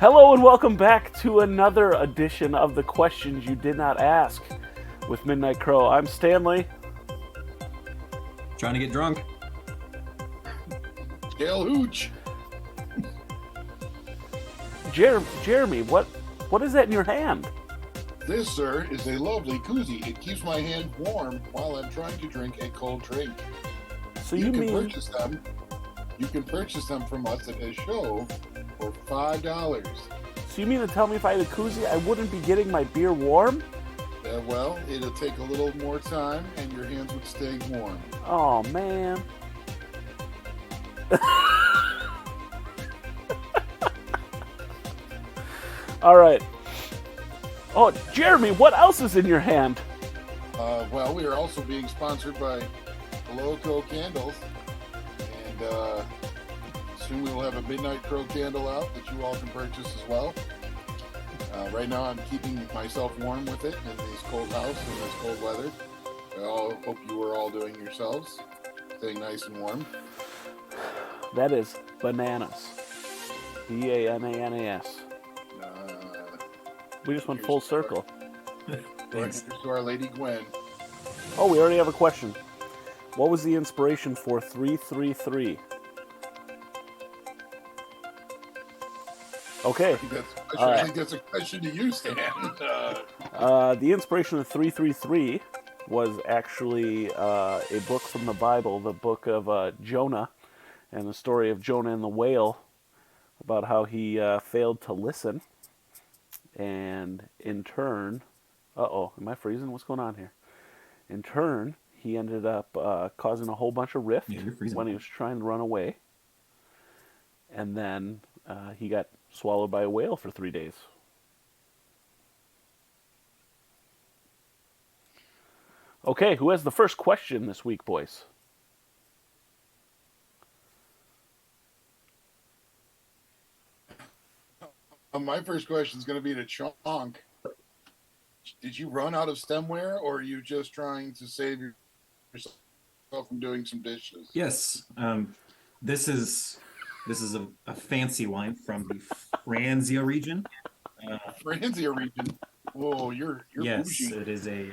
Hello and welcome back to another edition of the Questions You Did Not Ask with Midnight Crow. I'm Stanley. Trying to get drunk. Gail Hooch. Jeremy, what is that in your hand? This, sir, is a lovely koozie. It keeps my hand warm while I'm trying to drink a cold drink. So You can mean purchase them. You can purchase them from us at a show for $5. so you mean to tell me if I had a koozie, I wouldn't be getting my beer warm? Well, it'll take a little more time, and your hands would stay warm. Oh man. All right. Oh, Jeremy, what else is in your hand? Well, we are also being sponsored by Loco Candles, and soon we will have a Midnight Crow candle out that you all can purchase as well. Right now, I'm keeping myself warm with it in this cold house and this cold weather. I all hope you are all doing yourselves, staying nice and warm. That is bananas. BANANAS. We just went full circle. Thanks to our Lady Gwen. Oh, we already have a question. What was the inspiration for 333? Okay. I think that's a question to you, Stan. The inspiration of 333 was actually a book from the Bible, the book of Jonah, and the story of Jonah and the whale, about how he failed to listen, and in turn, am I freezing? What's going on here? In turn, he ended up causing a whole bunch of rift when he was trying to run away, and then he got swallowed by a whale for 3 days. Okay, who has the first question this week, boys? My first question is going to be to Chonk. Did you run out of stemware, or are you just trying to save yourself from doing some dishes? Yes. This is a fancy wine from the Franzia region. Franzia region. Whoa, you're yes, bougie. It is a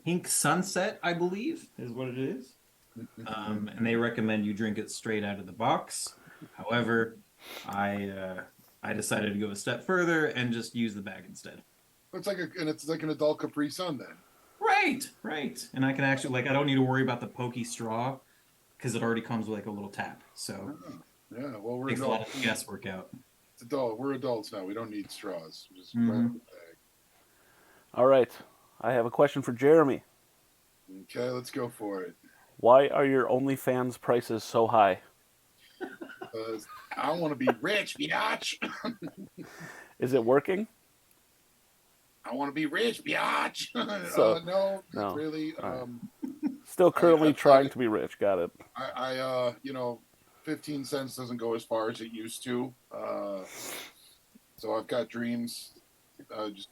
pink sunset, I believe, is what it is. And they recommend you drink it straight out of the box. However, I decided to go a step further and just use the bag instead. It's like an adult Capri Sun then. Right. And I can actually I don't need to worry about the pokey straw because it already comes with like a little tap. So yeah, well, we're takes adults. a lot of guesswork out. It's adult. We're adults now. We don't need straws. Just grab the bag. All right, I have a question for Jeremy. Okay, let's go for it. Why are your OnlyFans prices so high? I want to be rich, biatch. Is it working? I want to be rich, biatch. No, really. Still currently trying to be rich. Got it. I 15 cents doesn't go as far as it used to. So I've got dreams. Just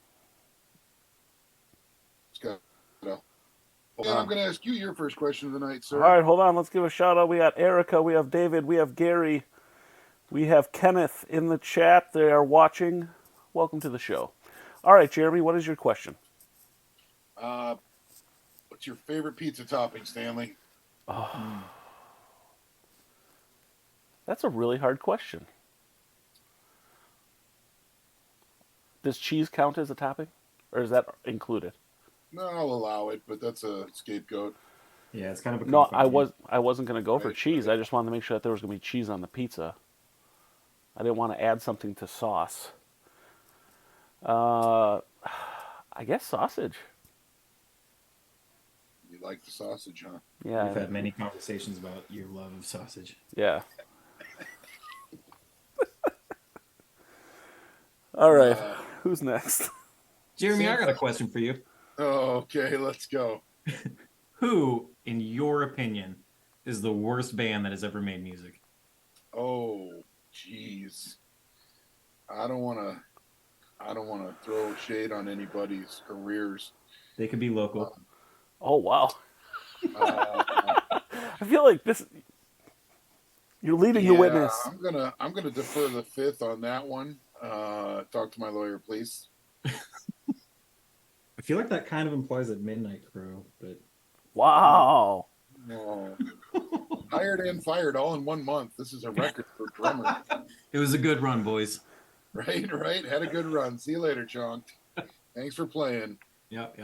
got. I'm going to ask you your first question of the night, sir. All right, hold on. Let's give a shout out. We got Erica, we have David, we have Gary, we have Kenneth in the chat. They are watching. Welcome to the show. All right, Jeremy, what is your question? What's your favorite pizza topping, Stanley? Oh. That's a really hard question. Does cheese count as a topping? Or is that included? No, I'll allow it, but that's a scapegoat. Yeah, it's kind of a No, I wasn't going to go for cheese. I just wanted to make sure that there was going to be cheese on the pizza. I didn't want to add something to sauce. I guess sausage. You like the sausage, huh? Yeah. We've had many conversations about your love of sausage. Yeah. All right. Who's next? Jeremy, I got a question for you. Oh, okay, let's go. Who, in your opinion, is the worst band that has ever made music? Oh, jeez. I don't want to throw shade on anybody's careers. They could be local. Oh, wow. I feel like this... You're leading the Yeah, witness. I'm gonna defer the fifth on that one. Talk to my lawyer, please. I feel like that kind of implies a Midnight Crow, but Wow. Oh, hired and fired all in 1 month. This is a record for a drummer. it was a good run, boys. Right, right. Had a good run. See you later, Chonk. Thanks for playing. Yep.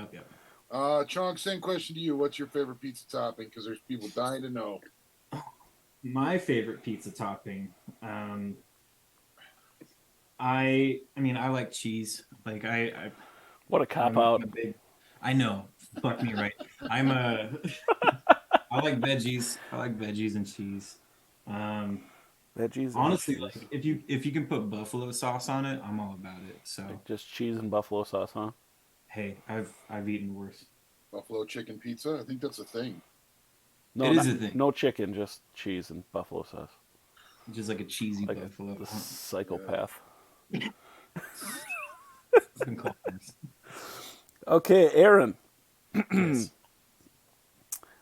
Chonk, same question to you. What's your favorite pizza topping? Because there's people dying to know. My favorite pizza topping. I like cheese. Like What a cop I'm out. a big. I know. Fuck me right. I'm a. I like veggies. I like veggies and cheese. Um, Veggies and honestly, cheese. like if you can put buffalo sauce on it, I'm all about it. So Like just cheese and buffalo sauce, huh? hey, I've eaten worse. Buffalo chicken pizza. I think that's a thing. No, It is not, a thing. no chicken, just cheese and buffalo sauce. Just like a cheesy Like buffalo. the psychopath. Fucking callers. Okay, Aaron, Yes.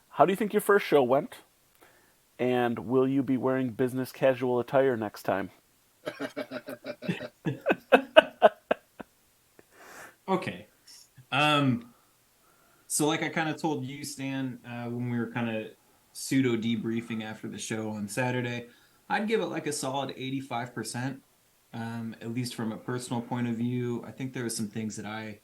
how do you think your first show went? And will you be wearing business casual attire next time? Okay. So like I kind of told you, Stan, when we were kind of pseudo debriefing after the show on Saturday, I'd give it like a solid 85%. At least from a personal point of view. I think there are some things that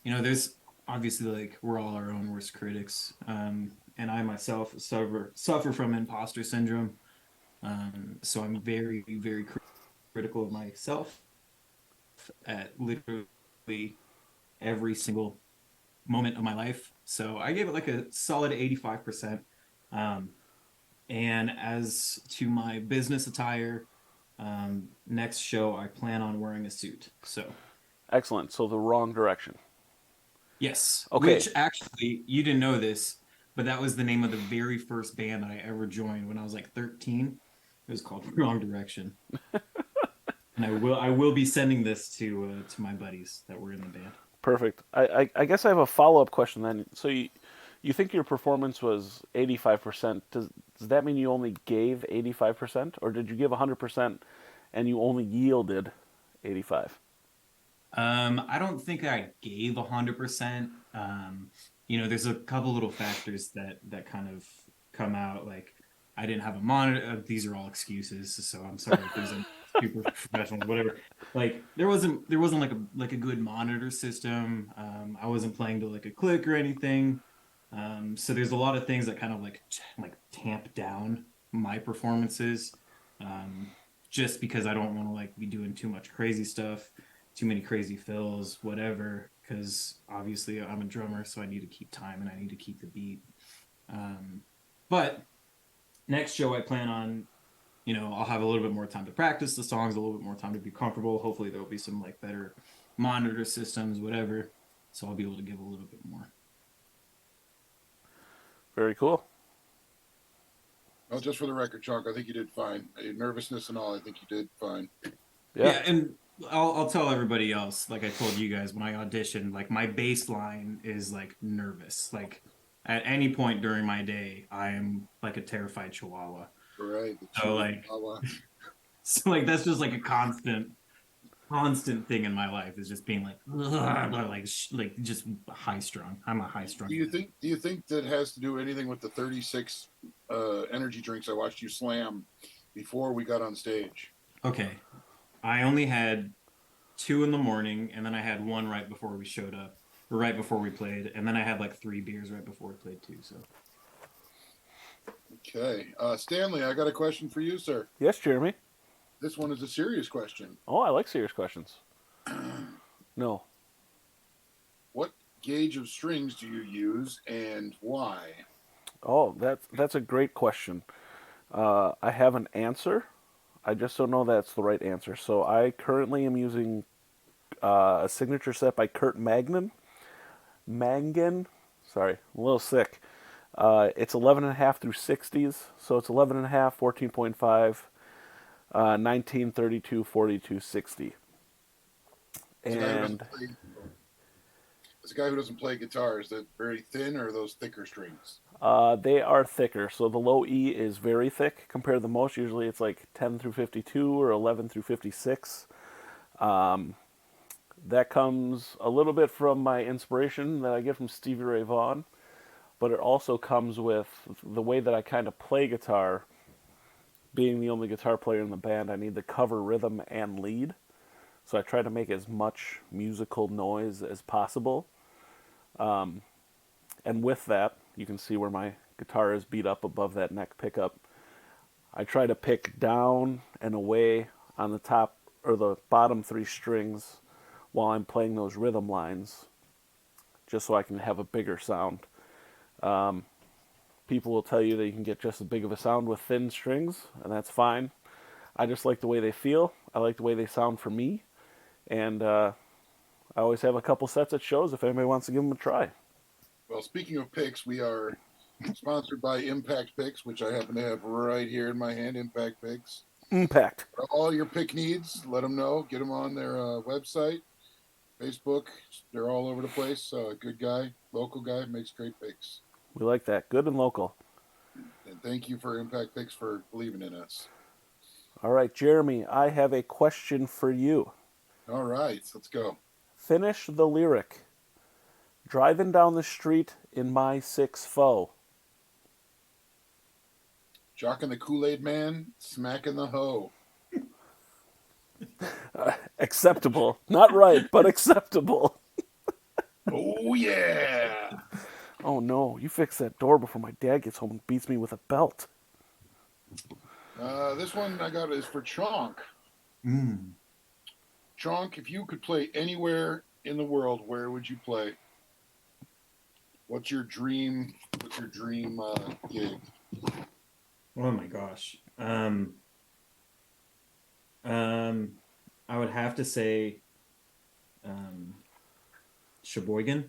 there's obviously like we're all our own worst critics. And I myself suffer from imposter syndrome. So I'm very, very critical of myself at literally every single moment of my life. So I gave it like a solid 85%. Um, and as to my business attire, next show I plan on wearing a suit. So Excellent. So the wrong direction. yes, Okay. which actually you didn't know this, but that was the name of the very first band that I ever joined when I was like 13. It was called Wrong Direction. And I will be sending this to my buddies that were in the band. Perfect. I guess I have a follow up question then. So you think your performance was 85%? Does that mean you only gave 85%, or did you give 100% and you only yielded 85? I don't think I gave 100%. There's a couple little factors that kind of come out. Like I didn't have a monitor. These are all excuses, so I'm sorry if there's any super professionals, whatever. Like there wasn't like a good monitor system. I wasn't playing to like a click or anything. So there's a lot of things that kind of like tamp down my performances. Um, just because I don't want to like be doing too much crazy stuff, too many crazy fills, whatever. Because obviously I'm a drummer, so I need to keep time and I need to keep the beat. But next show I plan on, I'll have a little bit more time to practice the songs, a little bit more time to be comfortable. Hopefully there'll be some like better monitor systems, whatever. So I'll be able to give a little bit more. Very cool. Well, just for the record, Chonk, I think you did fine. Nervousness and all, I think you did fine. Yeah, and I'll tell everybody else, like I told you guys when I auditioned, like my baseline is like nervous. Like at any point during my day, I am like a terrified chihuahua. Right. So like that's just like a constant thing in my life is just being like like just high strung. I'm a high strung. Do you think that has to do anything with the 36 energy drinks I watched you slam before we got on stage? Okay. I only had 2 in the morning, and then I had 1 right before we showed up, or right before we played, and then I had like 3 beers right before we played too. So. Okay, Stanley, I got a question for you, sir. Yes, Jeremy. This one is a serious question. Oh, I like serious questions. No. What gauge of strings do you use and why? Oh, that's a great question. I have an answer. I just don't know that's the right answer. So I currently am using a signature set by Kurt Mangan. Sorry, I'm a little sick. It's 11.5 through 60s. So it's 11.5, 14.5, 19, 32, 42, 60. And as a guy who doesn't play guitar, is that very thin or are those thicker strings? They are thicker, so the low E is very thick compared to the most. Usually it's like 10 through 52 or 11 through 56. That comes a little bit from my inspiration that I get from Stevie Ray Vaughan, but it also comes with the way that I kind of play guitar. Being the only guitar player in the band, I need to cover rhythm and lead. So I try to make as much musical noise as possible. And with that, you can see where my guitar is beat up above that neck pickup. I try to pick down and away on the top or the bottom three strings while I'm playing those rhythm lines, just so I can have a bigger sound. People will tell you that you can get just as big of a sound with thin strings, and that's fine. I just like the way they feel. I like the way they sound for me. And I always have a couple sets at shows if anybody wants to give them a try. Well, speaking of picks, we are sponsored by Impact Picks, which I happen to have right here in my hand. Impact Picks. Impact. For all your pick needs, let them know. Get them on their website, Facebook. They're all over the place. Good guy, local guy, makes great picks. We like that. Good and local. And thank you for Impact Picks for believing in us. All right, Jeremy, I have a question for you. All right, let's go. Finish the lyric. Driving down the street in my 6 foe. Jocking the Kool-Aid Man, smacking the hoe. Acceptable. Not right, but acceptable. Oh, yeah. Oh no, you fix that door before my dad gets home and beats me with a belt. This one I got is for Chonk. Chonk, if you could play anywhere in the world, where would you play? What's your dream gig? Oh my gosh. I would have to say Sheboygan.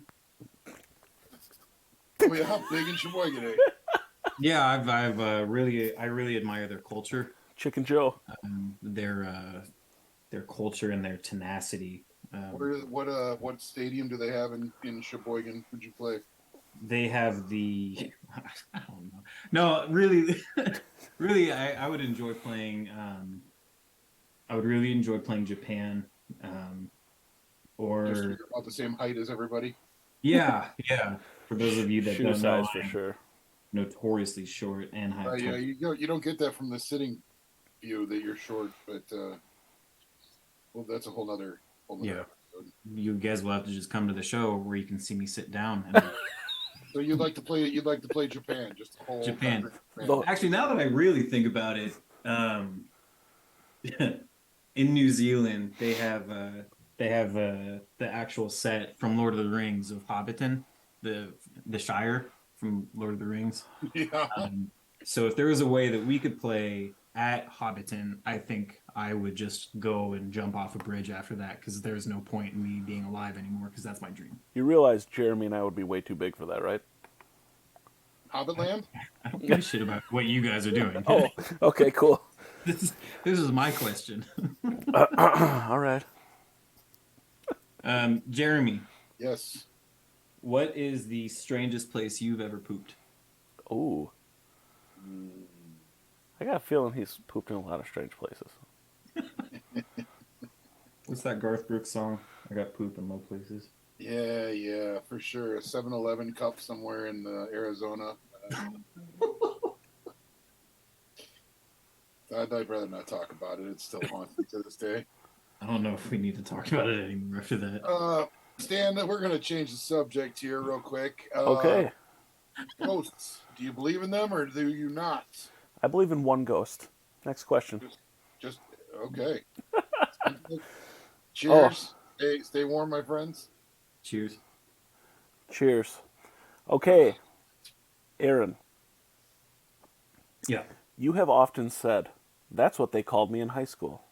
Oh yeah, how big in Sheboygan, eh? Yeah, I've really admire their culture, Chicken Joe. their culture and their tenacity. What stadium do they have in Sheboygan? Would you play? They have the I don't know. No, really, really, I would enjoy playing. I would really enjoy playing Japan, or Just you're about the same height as everybody. yeah. For those of you that Shoe don't know, size for I'm sure. notoriously short and have Yeah, you don't get that from the sitting view that you're short, but well, that's a whole nother Yeah. episode. You guys will have to just come to the show where you can see me sit down. And So you'd like to play Japan, just the whole Japan. country of Japan. Actually, now that I really think about it, in New Zealand they have the actual set from Lord of the Rings of Hobbiton, the Shire from Lord of the Rings. Yeah. So if there was a way that we could play at Hobbiton, I think I would just go and jump off a bridge after that, because there's no point in me being alive anymore, because that's my dream. You realize Jeremy and I would be way too big for that, right? Hobbitland? I don't give a shit about what you guys are doing. Oh, okay, cool. This is my question. All right. Jeremy, Yes. what is the strangest place you've ever pooped? Ooh. I got a feeling he's pooped in a lot of strange places. What's that Garth Brooks song? I got poop in low places. Yeah, for sure. A 7-Eleven cup somewhere in Arizona. I'd rather not talk about it. It still haunts me to this day. I don't know if we need to talk about it anymore after that. Stan, we're going to change the subject here real quick. Okay. Ghosts. Do you believe in them or do you not? I believe in one ghost. Next question. Just okay. Cheers. Stay warm, my friends. Cheers. Cheers. Okay. Aaron, Yeah. you have often said, that's what they called me in high school.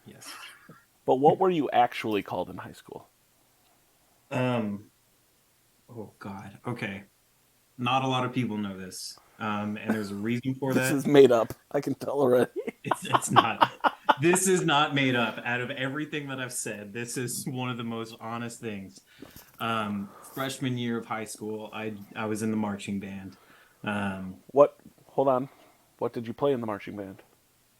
Yes. But what were you actually called in high school? Oh God. Okay. Not a lot of people know this. And there's a reason for This that. is made up. I can tell already. It's not. This is not made up. Out of everything that I've said, this is one of the most honest things. Freshman year of high school, I was in the marching band. What? Hold on. What did you play in the marching band?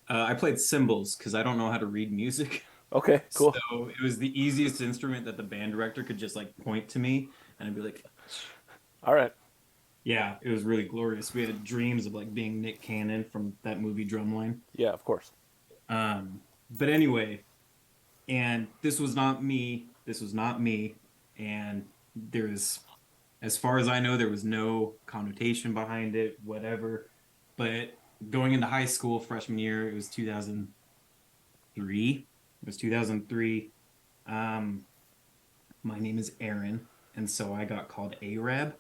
I played cymbals because I don't know how to read music. Okay, So cool. it was the easiest instrument that the band director could just like point to me and I'd be like, All right. yeah, it was really glorious. We had dreams of like being Nick Cannon from that movie Drumline. Yeah, of course. But anyway, and this was not me. This was not me. And there's, as far as I know, there was no connotation behind it, whatever. But going into high school, freshman year, it was 2003. It was 2003. Um, my name is Aaron, and so I got called Arab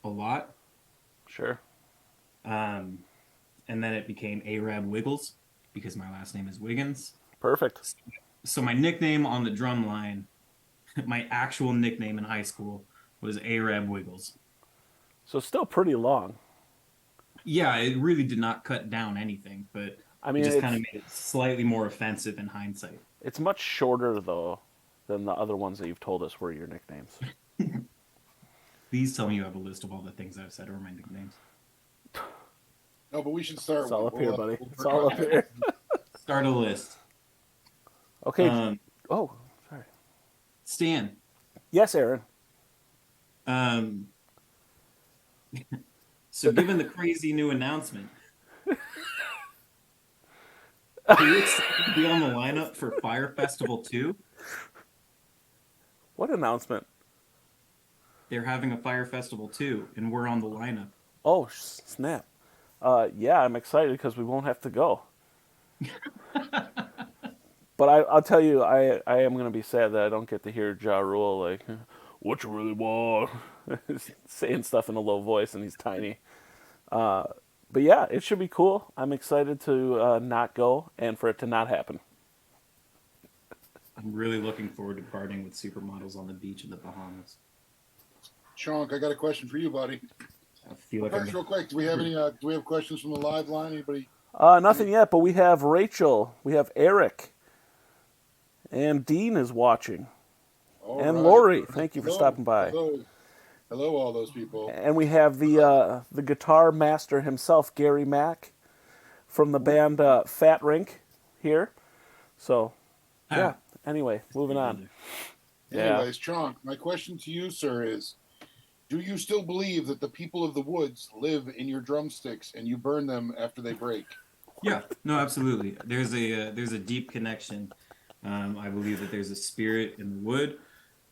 a lot. Sure. Um, and then it became Arab Wiggles because my last name is Wiggins. Perfect. So my nickname on the drum line, my actual nickname in high school was Arab Wiggles. So still pretty long. Yeah, it really did not cut down anything, but I it mean, just kind of made it slightly more offensive in hindsight. it's much shorter though than the other ones that you've told us were your nicknames. Please tell me you have a list of all the things I've said are my nicknames. No, but we should start. It's all up here, We'll, buddy. we'll It's all up here. Start a list. Okay. Um, Oh, sorry. Stan, Yes, Aaron. um, so given the crazy new announcement, are you excited to be on the lineup for Fire Festival 2? What announcement? They're having a Fire Festival 2, and we're on the lineup. Oh, snap. Yeah, I'm excited because we won't have to go. But I'll tell you, I am going to be sad that I don't get to hear Ja Rule, like, what you really want? Saying stuff in a low voice, and he's tiny. But yeah, it should be cool. I'm excited to not go and for it to not happen. I'm really looking forward to partying with supermodels on the beach in the Bahamas. Chonk, I got a question for you, buddy. I feel like First, I'm real quick, do we have any? Do we have questions from the live line? Anybody? Nothing yet, but we have Rachel, we have Eric, and Dean is watching. All And right. Lori, thank you for Hello. stopping by. Hello, all those people. And we have the guitar master himself, Gary Mack, from the band Fat Rink here. So, yeah. Anyway, moving on. Yeah. Anyways, Chonk, my question to you, sir, is: do you still believe that the people of the woods live in your drumsticks and you burn them after they break? Yeah, no, absolutely. There's a deep connection. I believe that there's a spirit in the wood.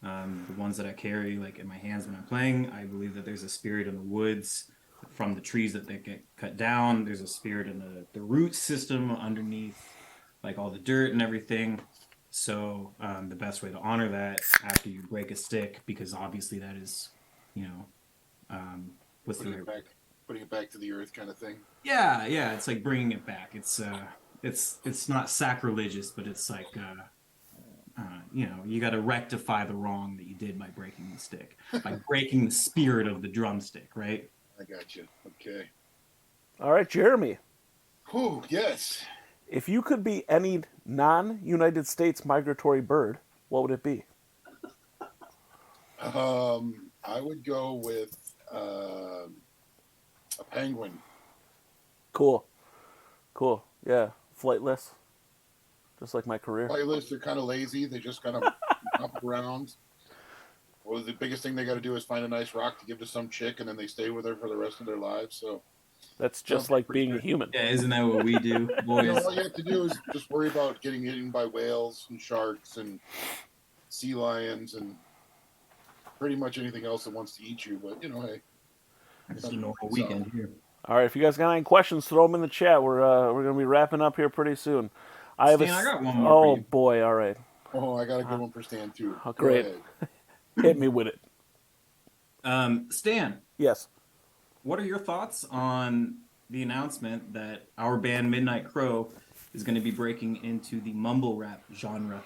The ones that I carry, like in my hands when I'm playing, I believe that there's a spirit in the woods from the trees that they get cut down. There's a spirit in the root system underneath, like all the dirt and everything. So the best way to honor that after you break a stick, because obviously that is, you know, what's Putting the it back, putting it back to the earth, kind of thing. yeah, it's like bringing it back. It's not sacrilegious, but it's like you know, you got to rectify the wrong that you did by breaking the stick, by breaking the spirit of the drumstick, right? I got you. Okay. All right, Jeremy. Whew, yes. If you could be any non-United States migratory bird, what would it be? I would go with a penguin. Cool. Cool. Yeah. Flightless. Just like my career. Playlists, they're kind of lazy. They just kind of hop around. Well, the biggest thing they got to do is find a nice rock to give to some chick, and then they stay with her for the rest of their lives. So That's just like being a human. Yeah, isn't that what we do, boys? you know, all you have to do is just worry about getting eaten by whales and sharks and sea lions and pretty much anything else that wants to eat you. But you know, hey, It's a normal weekend here. All right, if you guys got any questions, throw them in the chat. We're gonna be wrapping up here pretty soon. Stan, I got one more for Oh you. boy! All right, oh, I got a good one for Stan too. Oh, Go great. ahead. hit me with it. Stan, Yes. what are your thoughts on the announcement that our band Midnight Crow is going to be breaking into the mumble rap genre?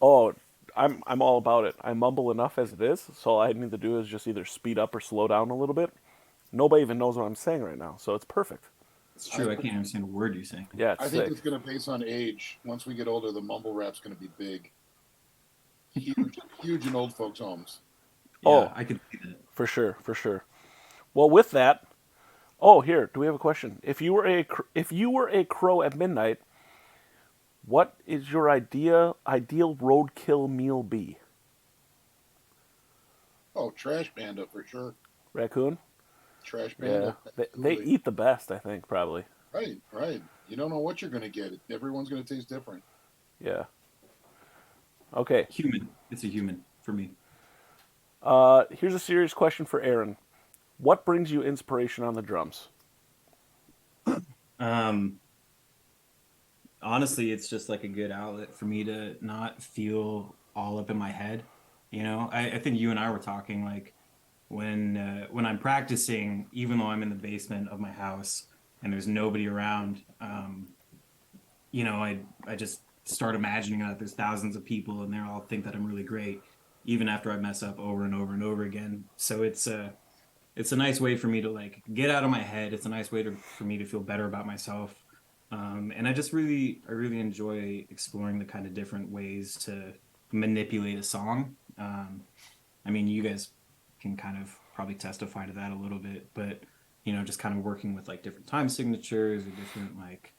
Oh, I'm all about it. I mumble enough as it is, so all I need to do is just either speed up or slow down a little bit. Nobody even knows what I'm saying right now, so it's perfect. It's true. I can't understand a word you're saying. Yeah, it's I think sick. it's going to base on age. Once we get older, the mumble rap's going to be big, huge, huge in old folks' homes. Yeah, Oh. I could see that. For sure, for sure. Well, with that, oh, here, do we have a question? If you were a crow at midnight, what is your ideal roadkill meal be? Oh, Trash Panda for sure. Raccoon? Trash Yeah, Panda. they Absolutely. eat the best, I think, probably. Right, right. You don't know what you're going to get. Everyone's going to taste different. Yeah. Okay. Human. It's a human for me. Here's a serious question for Aaron. What brings you inspiration on the drums? Um, Honestly, it's just like a good outlet for me to not feel all up in my head. I think you and I were talking like when I'm practicing, even though I'm in the basement of my house and there's nobody around, I just start imagining that there's thousands of people and they all think that I'm really great, even after I mess up over and over and over again. So it's a nice way for me to like get out of my head. It's a nice way for me to feel better about myself. And I really enjoy exploring the kind of different ways to manipulate a song. I mean, you guys can kind of probably testify to that a little bit, but just kind of working with like different time signatures or different like,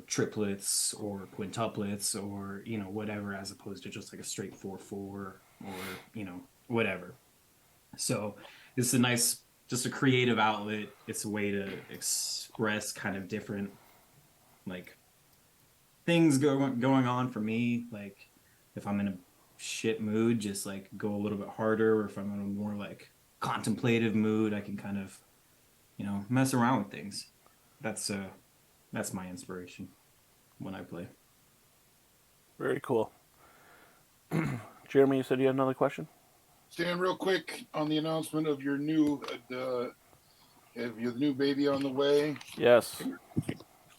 triplets or quintuplets or, whatever, as opposed to just like a straight 4/4 or, whatever. So it's a nice, just a creative outlet. It's a way to express kind of different like things going on for me. Like if I'm in a shit mood, just like go a little bit harder. Or if I'm in a more like contemplative mood, I can kind of mess around with things. That's my inspiration when I play. Very cool. Jeremy, you said you had another question? Stan, real quick on the announcement of your new baby on the way. Yes.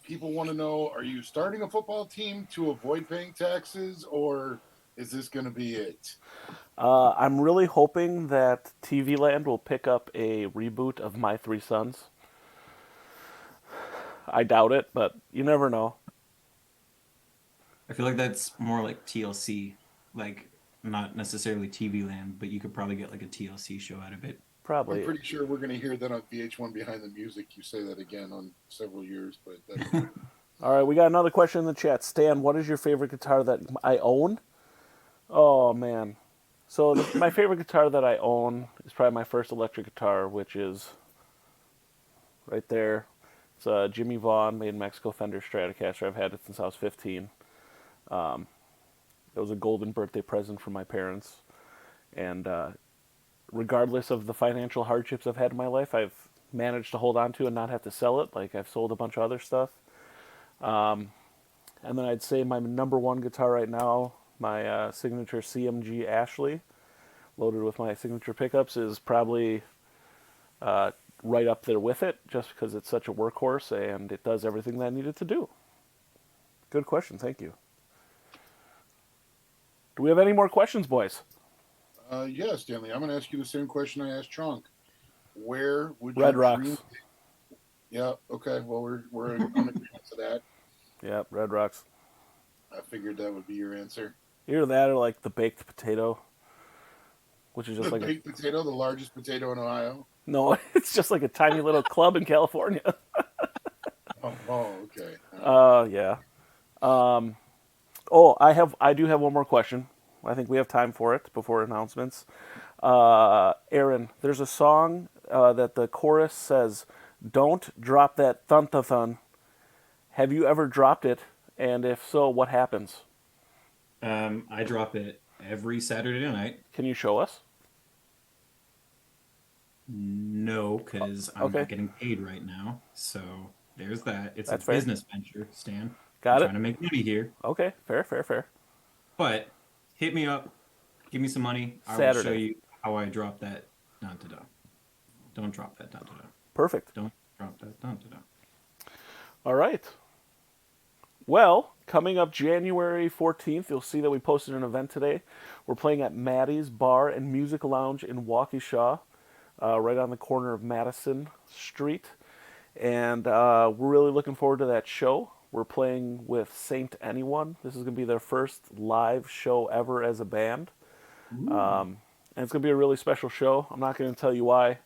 People want to know: are you starting a football team to avoid paying taxes, or is this going to be it? I'm really hoping that TV Land will pick up a reboot of My Three Sons. I doubt it, but you never know. I feel like that's more like TLC, like not necessarily TV Land, but you could probably get like a TLC show out of it. I'm Probably. pretty sure we're going to hear that on VH1 Behind the Music. You say that again on several years, but that's All right, we got another question in the chat. Stan, what is your favorite guitar that I own? Oh, man. So, my favorite guitar that I own is probably my first electric guitar, which is right there. It's a Jimmy Vaughn made in Mexico Fender Stratocaster. I've had it since I was 15. It was a golden birthday present from my parents. And regardless of the financial hardships I've had in my life, I've managed to hold on to and not have to sell it. Like I've sold a bunch of other stuff. And then I'd say my number one guitar right now, my signature CMG Ashley, loaded with my signature pickups, is probably right up there with it, just because it's such a workhorse and it does everything that I need it to do. Good question, thank you. Do we have any more questions, boys? yeah, Stanley. I'm going to ask you the same question I asked Chunk. Where would Red your Rocks. dream? Yeah. Okay. Well, we're on agreement to that. Yep, Red Rocks. I figured that would be your answer. Either that or like the baked potato, which is just The like baked potato, the largest potato in Ohio. no, it's just like a tiny little club in California. Oh, okay. Yeah. Oh, I do have one more question. I think we have time for it before announcements. Aaron, there's a song that the chorus says, "Don't drop that thun thun thun." Have you ever dropped it? And if so, what happens? I drop it every Saturday night. Can you show us? No, because I'm Okay. not getting paid right now. So there's that. It's That's a fair. business venture, Stan. I'm Got trying it. to make money here. Okay, fair. But hit me up, give me some money. I will show Saturday. you how I drop that dun da da. Don't drop that dun da da. Perfect. Don't drop that dun da da. All right. Well, coming up January 14th, you'll see that we posted an event today. We're playing at Maddie's Bar and Music Lounge in Waukesha, right on the corner of Madison Street. And we're really looking forward to that show. We're playing with Saint Anyone. This is going to be their first live show ever as a band. And it's going to be a really special show. I'm not going to tell you why.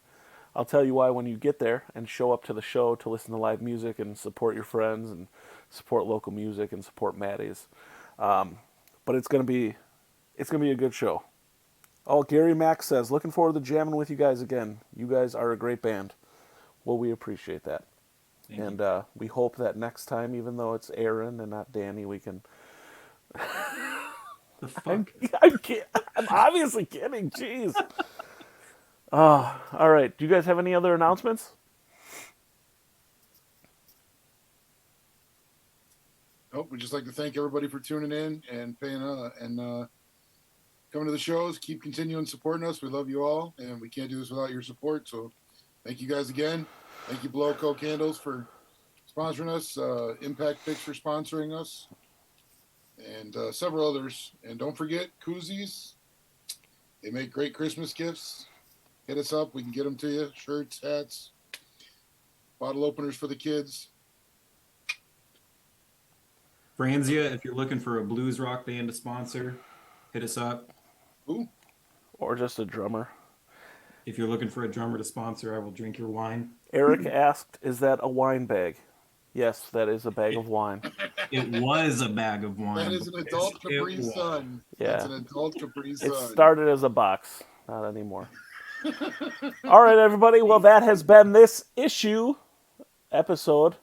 I'll tell you why when you get there and show up to the show to listen to live music and support your friends and support local music and support Maddie's. But it's gonna be a good show. Oh, Gary Mack says, looking forward to jamming with you guys again. You guys are a great band. Well, we appreciate that. Thank And we hope that next time, even though it's Aaron and not Danny, we can... The fuck? I'm obviously kidding. Jeez. All right. Do you guys have any other announcements? Nope. We'd just like to thank everybody for tuning in and paying and coming to the shows. Keep continuing supporting us. We love you all, and we can't do this without your support. So thank you guys again. Thank you, Below Coke Candles, for sponsoring us. Impact Picks for sponsoring us. And several others. And don't forget, koozies. They make great Christmas gifts. Hit us up. We can get them to you. Shirts, hats, bottle openers for the kids. Franzia, if you're looking for a blues rock band to sponsor, hit us up. Ooh. Or just a drummer? If you're looking for a drummer to sponsor, I will drink your wine. Eric asked, is that a wine bag? Yes, that is a bag of wine. It was a bag of wine. That is an adult Capri Sun. Yeah. That's an adult Capri Sun. It started as a box. Not anymore. All right, everybody. Well, that has been this episode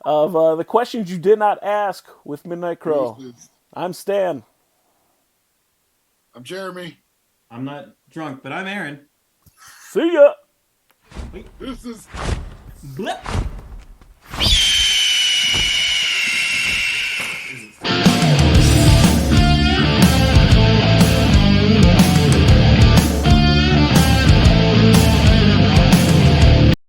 of The Questions You Did Not Ask with Midnight Crow. I'm Stan. I'm Jeremy. I'm not drunk, but I'm Aaron. See ya. This is... Blip.